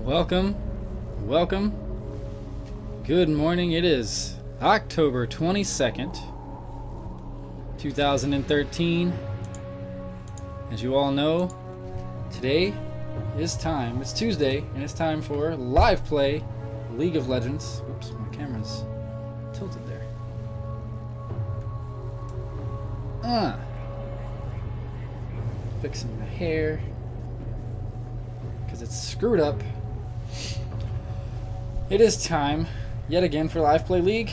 Welcome. Good morning. It is October 22nd, 2013. As you all know, today is time. It's Tuesday, and it's time for live play League of Legends. Oops, my camera's tilted there. Fixing my hair because it's screwed up. It is time yet again for Live Play League.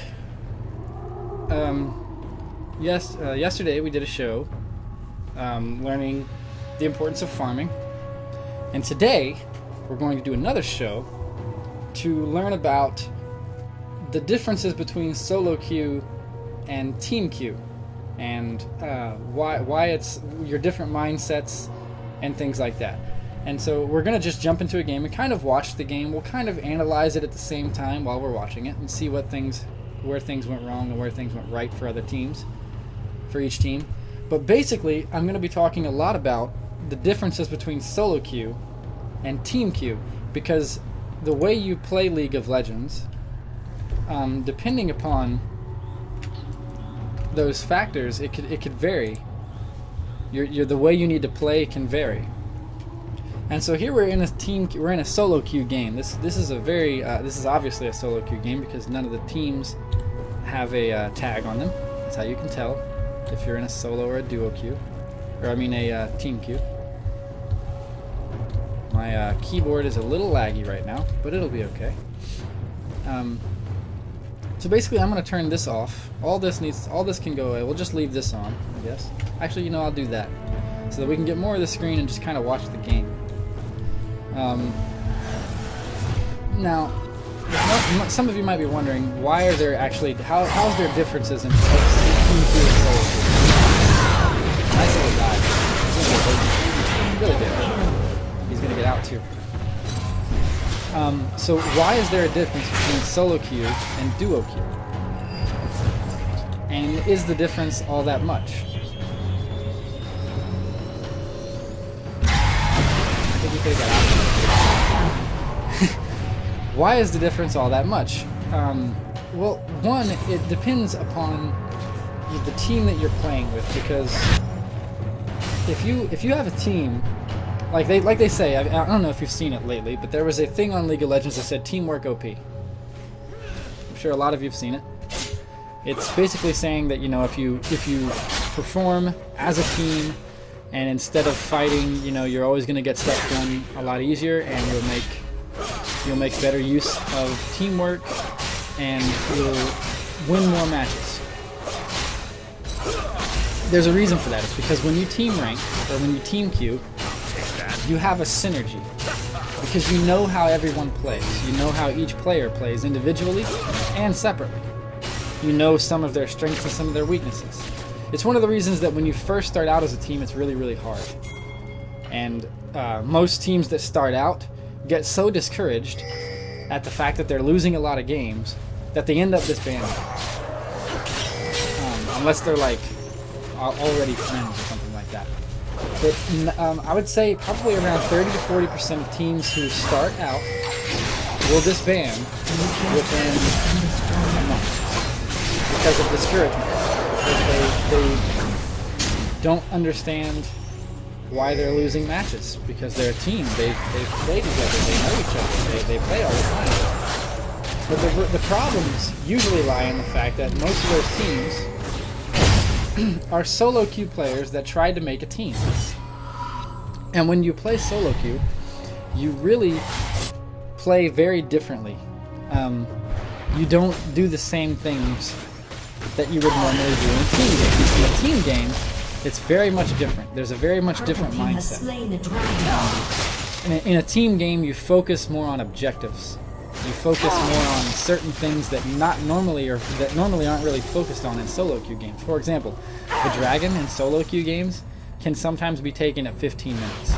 Yesterday we did a show learning the importance of farming, and today we're going to do another show to learn about the differences between solo queue and team queue, and why it's your different mindsets and things like that. And so we're going to just jump into a game and kind of watch the game. We'll kind of analyze it at the same time while we're watching it and see where things went wrong and where things went right for other teams, for each team. But basically, I'm going to be talking a lot about the differences between solo queue and team queue, because the way you play League of Legends, depending upon those factors, it could vary. The way you need to play can vary. And so here we're in a solo queue game. This is obviously a solo queue game because none of the teams have a tag on them. That's how you can tell if you're in a solo or a duo queue, or I mean a team queue. My keyboard is a little laggy right now, but it'll be okay. So basically, I'm going to turn this off. All this can go away. We'll just leave this on, I guess. Actually, I'll do that so that we can get more of the screen and just kind of watch the game. Now, some of you might be wondering, why are there actually, how's there differences in team queue and solo queue? Nice little dive. He really did. He's going to get out too. So why is there a difference between solo queue and duo queue? And is the difference all that much? I think we could have got out. Why is the difference all that much? Well, one, it depends upon the team that you're playing with, because if you have a team, like they say, I don't know if you've seen it lately, but there was a thing on League of Legends that said teamwork OP. I'm sure a lot of you have seen it. It's basically saying that, if you perform as a team, and instead of fighting, you're always going to get stuff done a lot easier, and you'll make better use of teamwork, and you'll win more matches. There's a reason for that. It's because when you team rank, or when you team queue, you have a synergy, because you know how everyone plays. You know how each player plays individually and separately. You know some of their strengths and some of their weaknesses. It's one of the reasons that when you first start out as a team, it's really, really hard. And most teams that start out get so discouraged at the fact that they're losing a lot of games that they end up disbanding. Unless they're like already friends or something like that. But I would say probably around 30 to 40% of teams who start out will disband within a month because of discouragement. Because they don't understand why they're losing matches, because they're a team. They've played together. They know each other. They play all the time. But the problems usually lie in the fact that most of those teams are solo queue players that tried to make a team. And when you play solo queue, you really play very differently. You don't do the same things that you would normally do in a team game. In a team game, it's very much different. There's a very much different mindset. In a team game, you focus more on objectives. You focus more on certain things that normally aren't really focused on in solo queue games. For example, the dragon in solo queue games can sometimes be taken at 15 minutes.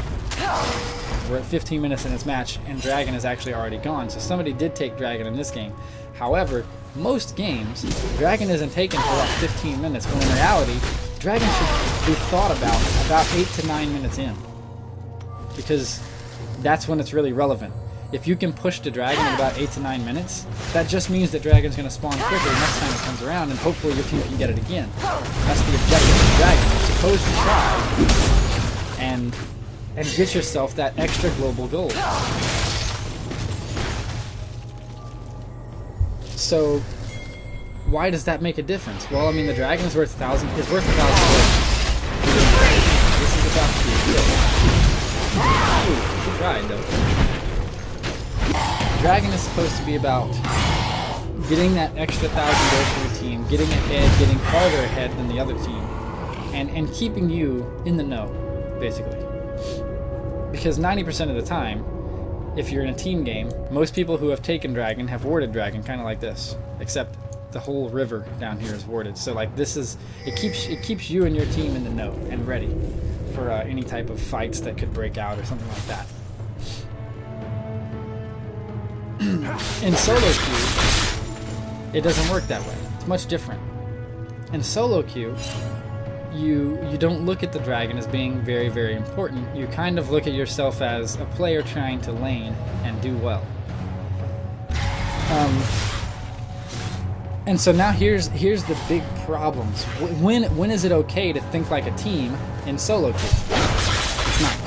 We're at 15 minutes in this match, and dragon is actually already gone. So somebody did take dragon in this game. However, most games, dragon isn't taken for about 15 minutes, when in reality, dragon should be thought about 8 to 9 minutes in, because that's when it's really relevant. if you can push the dragon in about 8 to 9 minutes, that just means that dragon's going to spawn quicker next time it comes around, and hopefully your team can get it again. That's the objective of the dragon. You're supposed to try and get yourself that extra global gold. So why does that make a difference? Well, I mean, the dragon is worth 1,000. It's worth 1,000 gold. This is about to be a deal. Ooh, she tried though. Dragon is supposed to be about getting that extra 1,000 gold for your team, getting ahead, getting farther ahead than the other team, and keeping you in the know, basically. Because 90% of the time, if you're in a team game, most people who have taken dragon have warded dragon, kind of like this, except the whole river down here is warded. So like this is, it keeps you and your team in the know and ready for any type of fights that could break out or something like that. In solo queue, it doesn't work that way. It's much different. In solo queue, you don't look at the dragon as being very, very important. You kind of look at yourself as a player trying to lane and do well. And so now here's the big problems. When is it okay to think like a team in solo queue? It's not.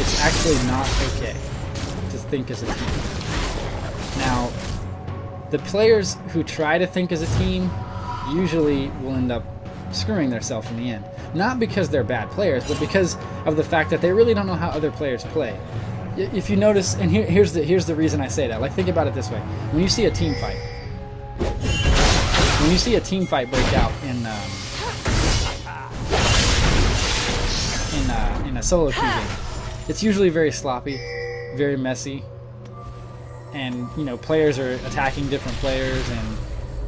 It's actually not okay to think as a team. Now, the players who try to think as a team usually will end up screwing themselves in the end. Not because they're bad players, but because of the fact that they really don't know how other players play. If you notice, and here's the reason I say that. Like, think about it this way: when you see a team fight, break out in a solo queue game, it's usually very sloppy, very messy. And, you know, players are attacking different players, and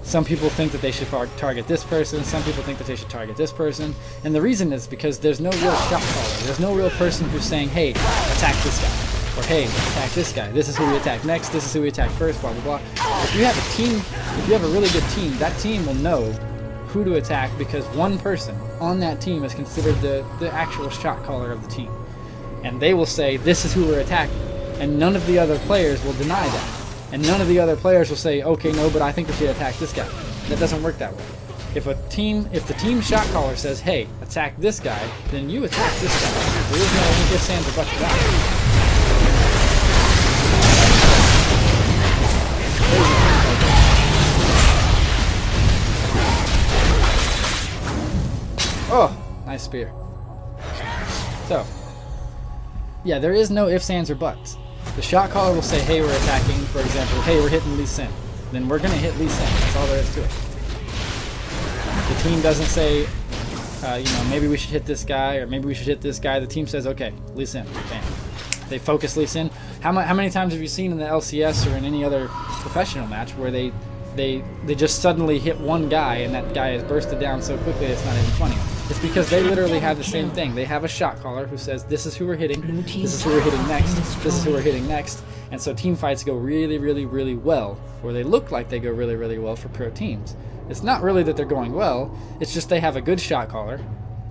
some people think that they should target this person, some people think that they should target this person. And the reason is because there's no real shot caller. There's no real person who's saying, hey, attack this guy. Or, hey, attack this guy. This is who we attack next. This is who we attack first, blah, blah, blah. If you have a team, if you have a really good team, that team will know who to attack because one person on that team is considered the actual shot caller of the team. And they will say, this is who we're attacking. And none of the other players will deny that. And none of the other players will say, okay, no, but I think we should attack this guy. That doesn't work that way. If the team shot caller says, hey, attack this guy, then you attack this guy. There is no ifs, ands, or buts to that. Oh, nice spear. So, yeah, there is no ifs, ands, or buts. The shot caller will say, hey, we're attacking, for example, hey, we're hitting Lee Sin. Then we're going to hit Lee Sin. That's all there is to it. The team doesn't say, you know, maybe we should hit this guy, or maybe we should hit this guy. The team says, okay, Lee Sin. Bam. They focus Lee Sin. How many times have you seen in the LCS or in any other professional match where they just suddenly hit one guy and that guy is bursted down so quickly it's not even funny? It's because they literally have the same thing. They have a shot caller who says, this is who we're hitting, this is who we're hitting next, this is who we're hitting next. And so team fights go really, really, really well, or they look like they go really, really well for pro teams. It's not really that they're going well, it's just they have a good shot caller,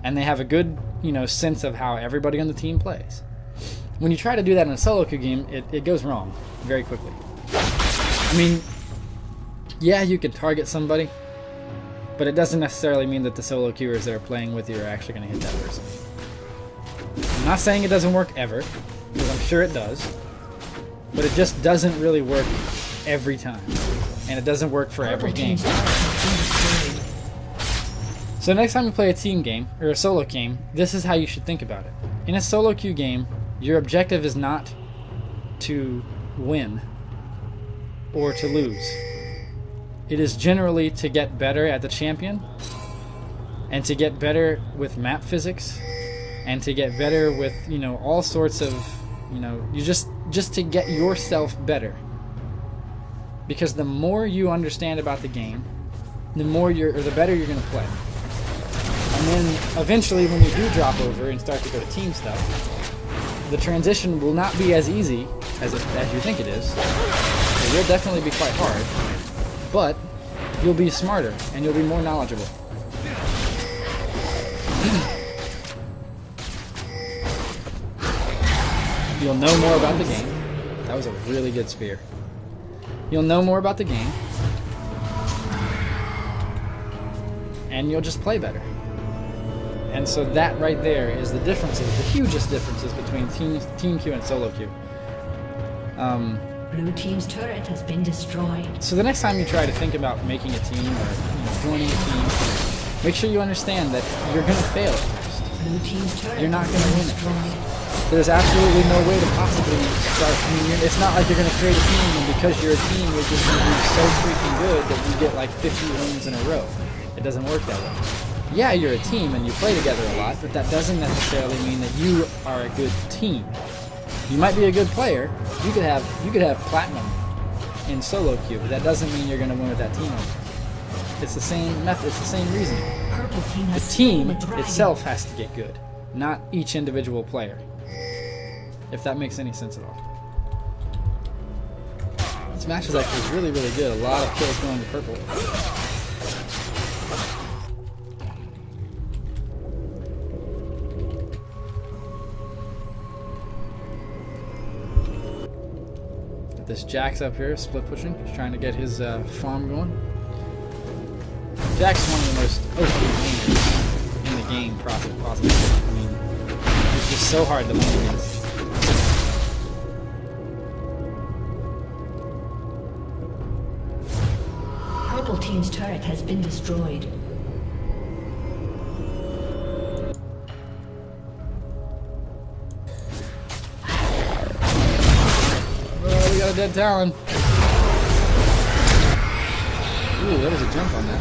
and they have a good, you know, sense of how everybody on the team plays. When you try to do that in a solo queue game, it goes wrong very quickly. I mean, yeah, you can target somebody, but it doesn't necessarily mean that the solo queuers that are playing with you are actually going to hit that person. I'm not saying it doesn't work ever, because I'm sure it does, but it just doesn't really work every time, and it doesn't work for every game. So next time you play a team game, or a solo game, this is how you should think about it. In a solo queue game, your objective is not to win or to lose. It is generally to get better at the champion, and to get better with map physics, and to get better with, you know, all sorts of, you know, you just to get yourself better. Because the more you understand about the game, the better you're going to play. And then eventually when you do drop over and start to go to team stuff, the transition will not be as easy as you think it is. It will definitely be quite hard, but you'll be smarter and you'll be more knowledgeable. You'll know more about the game, That was a really good spear. You'll know more about the game. And you'll just play better. And so that right there is the differences, the hugest differences between Team Q and Solo Q. Blue team's turret has been destroyed. So the next time you try to think about making a team or joining a team, make sure you understand that you're going to fail at first. Blue team's turret You're not has going to been win at destroyed. first. There's absolutely no way to possibly start. I mean, it's not like you're going to create a team and because you're a team, you're just going to be so freaking good that you get like 50 wins in a row. It doesn't work that way. Yeah, you're a team and you play together a lot, but that doesn't necessarily mean that you are a good team. You might be a good player. You could have platinum in solo queue, but that doesn't mean you're going to win with that team. It's the same method. It's the same reasoning. Purple team The has team slain the dragon. itself has to get good, not each individual player. If that makes any sense at all. This match is actually really, really good. A lot of kills going to purple. This Jax up here, split pushing. He's trying to get his farm going. Jax is one of the most OP laners in the game, possibly. I mean, it's just so hard to lane against. Purple team's turret has been destroyed. Oh, we got a dead Talon. Ooh, that was a jump on that.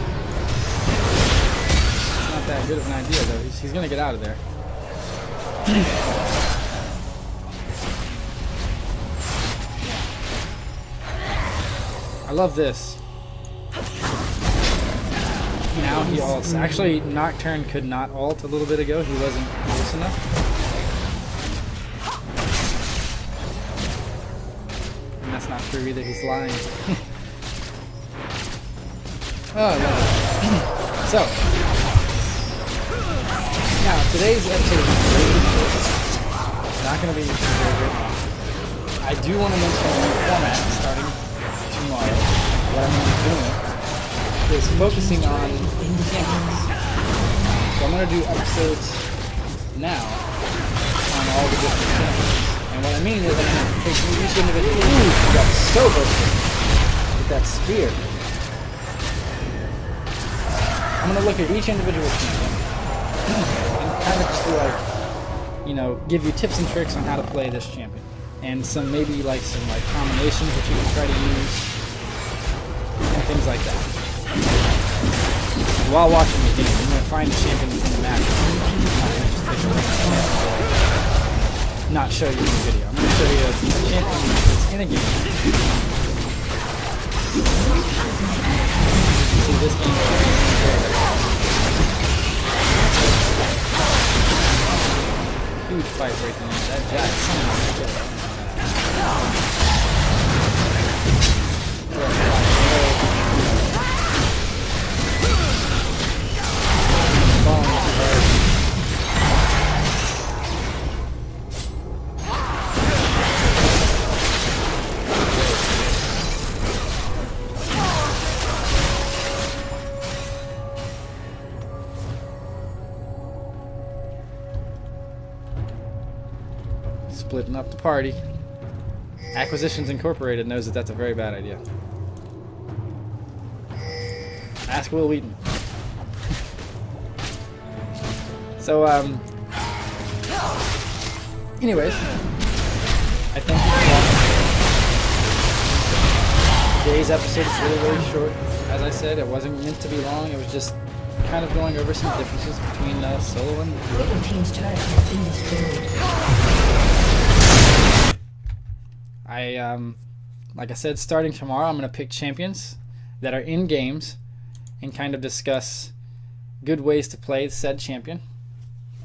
It's not that good of an idea, though. He's going to get out of there. I love this. Now he ults. Actually, Nocturne could not ult a little bit ago. He wasn't close enough. And that's not true either. He's lying. Oh, no. So, now today's episode is really short. It's not going to be very good. I do want to mention a new format starting tomorrow. What I'm going to be doing is focusing on champions. So I'm going to do episodes now on all the different champions. And what I mean is I'm going to take each individual. Ooh, you got so broken with that spear. I'm going to look at each individual champion and kind of just be like, you know, give you tips and tricks on how to play this champion. And some maybe like some like combinations that you can try to use and things like that. While watching the game, I'm going to find the champion in the map. I'm not going to just pick a random not show you in the video. I'm going to show you a champion that's in a game. See this game. Huge fight breaking in. That Jack splitting up the party. Acquisitions Incorporated knows that that's a very bad idea. Ask Will Wheaton. So, anyways, I think today's episode is really, really short. As I said, it wasn't meant to be long. It was just kind of going over some differences between solo and Purple team's turret has been destroyed. like I said, starting tomorrow, I'm going to pick champions that are in games and kind of discuss good ways to play said champion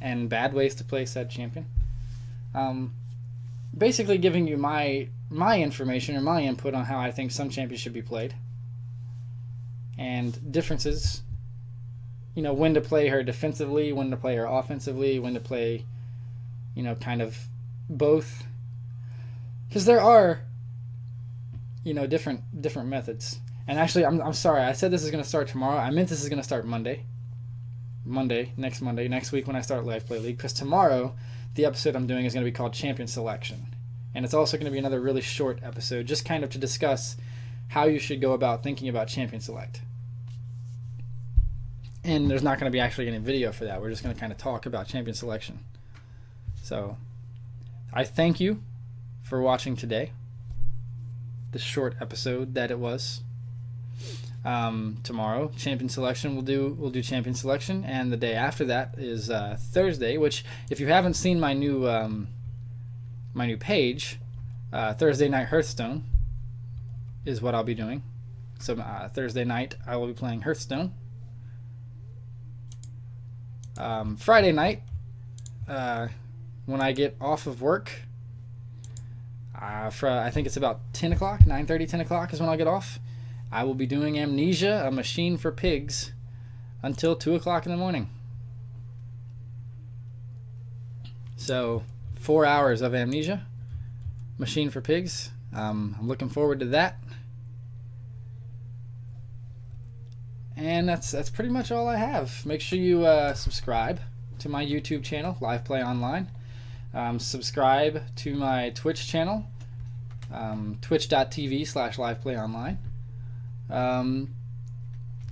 and bad ways to play said champion. Basically giving you my information or my input on how I think some champions should be played and differences, you know, when to play her defensively, when to play her offensively, when to play, you know, kind of both. Because there are different methods. And actually, I'm sorry. I said this is gonna start tomorrow. I meant this is gonna start Monday. Next week when I start Live Play League. Because tomorrow, the episode I'm doing is gonna be called Champion Selection, and it's also gonna be another really short episode, just kind of to discuss how you should go about thinking about Champion Select. And there's not gonna be actually any video for that. We're just gonna kind of talk about Champion Selection. So, I thank you for watching today. The short episode that it was. Tomorrow, Champion Selection, we'll do Champion Selection, and the day after that is Thursday. Which, if you haven't seen my new page, Thursday Night Hearthstone is what I'll be doing. So Thursday night I will be playing Hearthstone. Friday night, when I get off of work, I think it's about 10 o'clock, 9:30, 10 o'clock is when I'll get off. I will be doing Amnesia, a Machine for Pigs, until 2 o'clock in the morning. So, 4 hours of Amnesia, Machine for Pigs. I'm looking forward to that. And that's pretty much all I have. Make sure you subscribe to my YouTube channel, Live Play Online. Subscribe to my Twitch channel, twitch.tv/liveplayonline.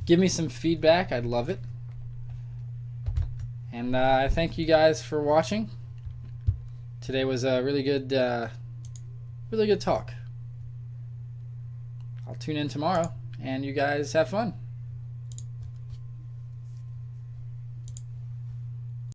Give me some feedback. I'd love it. And I thank you guys for watching. Today was a really good talk. I'll tune in tomorrow, and you guys have fun.